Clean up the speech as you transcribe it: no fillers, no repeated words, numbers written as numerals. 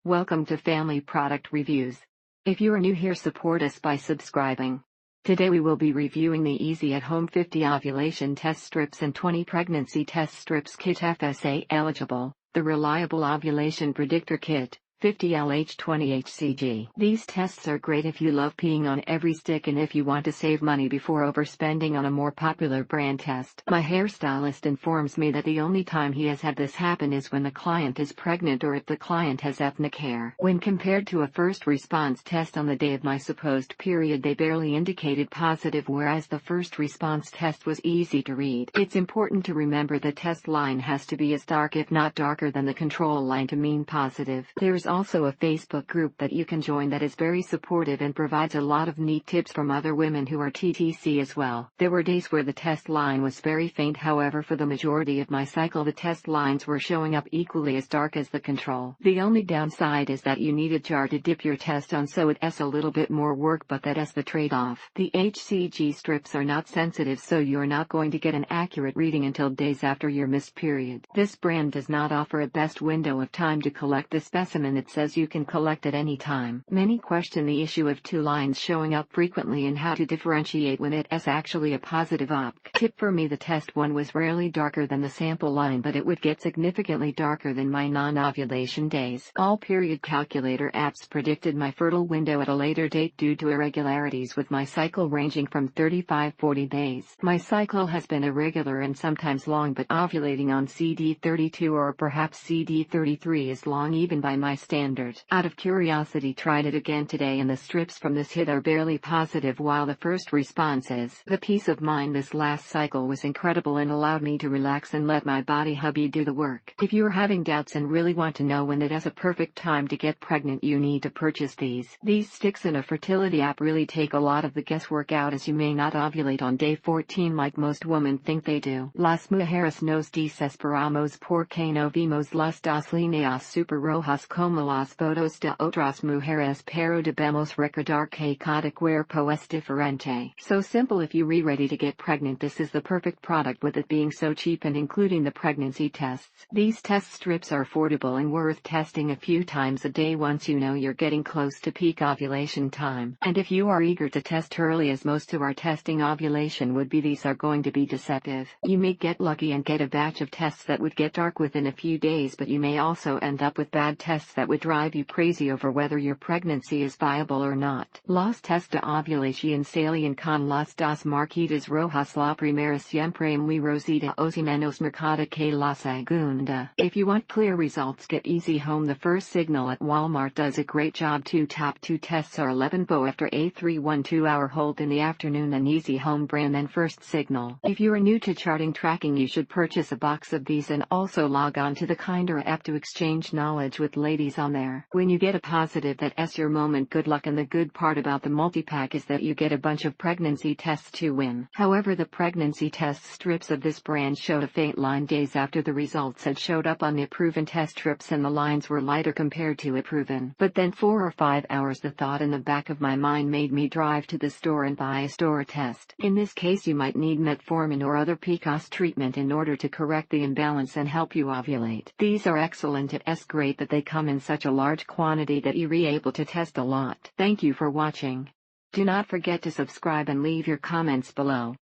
Welcome to Family Product Reviews. If you are new here, support us by subscribing. Today we will be reviewing the Easy at Home 50 Ovulation Test Strips and 20 Pregnancy Test Strips Kit FSA eligible, the Reliable Ovulation Predictor Kit, 50 LH20 HCG. These tests are great if you love peeing on every stick and if you want to save money before overspending on a more popular brand test. My hairstylist informs me that the only time he has had this happen is when the client is pregnant or if the client has ethnic hair. When compared to a first response test on the day of my supposed period, they barely indicated positive, whereas the first response test was easy to read. It's important to remember the test line has to be as dark, if not darker, than the control line to mean positive. There's also a Facebook group that you can join that is very supportive and provides a lot of neat tips from other women who are TTC as well. There were days where the test line was very faint, however for the majority of my cycle the test lines were showing up equally as dark as the control. The only downside is that you need a jar to dip your test on, so it's a little bit more work, but that's the trade-off. The HCG strips are not sensitive, so you're not going to get an accurate reading until days after your missed period. This brand does not offer a best window of time to collect the specimen. It says you can collect at any time. Many question the issue of two lines showing up frequently and how to differentiate when it's actually a positive OP. Tip for me: the test one was rarely darker than the sample line, but it would get significantly darker than my non-ovulation days. All period calculator apps predicted my fertile window at a later date due to irregularities with my cycle ranging from 35-40 days. My cycle has been irregular and sometimes long, but ovulating on CD32 or perhaps CD33 is long even by my standard. Out of curiosity, tried it again today and the strips from this hit are barely positive, while the first response is. The peace of mind this last cycle was incredible and allowed me to relax and let my body hubby do the work. If you are having doubts and really want to know when it is a perfect time to get pregnant, you need to purchase these. These sticks in a fertility app really take a lot of the guesswork out, as you may not ovulate on day 14 like most women think they do. Las mujeres nos desesperamos porque no vimos las dos líneas super rojas como las fotos de otras mujeres, pero debemos recordar que cada cuerpo es diferente. So simple. If you're ready to get pregnant, this is the perfect product, with it being so cheap and including the pregnancy tests. These test strips are affordable and worth testing a few times a day once you know you're getting close to peak ovulation time. And if you are eager to test early, as most who are testing ovulation would be, these are going to be deceptive. You may get lucky and get a batch of tests that would get dark within a few days, but you may also end up with bad tests that would drive you crazy over whether your pregnancy is viable or not. Los test de ovulación salen con las dos marquitas rojas. La primera siempre muy rosita o menos marcada que la segunda. If you want clear results, get Easy Home. The first signal at Walmart does a great job too. Top two tests are 11 after a 3-1-2-hour hold in the afternoon, and Easy Home brand, then first signal. If you are new to charting tracking, you should purchase a box of these and also log on to the Kinder app to exchange knowledge with ladies on there. When you get a positive, that's your moment. Good luck. And the good part about the multi-pack is that you get a bunch of pregnancy tests to win. However, the pregnancy test strips of this brand showed a faint line days after the results had showed up on the proven test strips, and the lines were lighter compared to a proven. But then 4 or 5 hours, the thought in the back of my mind made me drive to the store and buy a store test. In this case, you might need metformin or other PCOS treatment in order to correct the imbalance and help you ovulate. These are excellent. It's great that they come in such a large quantity that you're able to test a lot. Thank you for watching. Do not forget to subscribe and leave your comments below.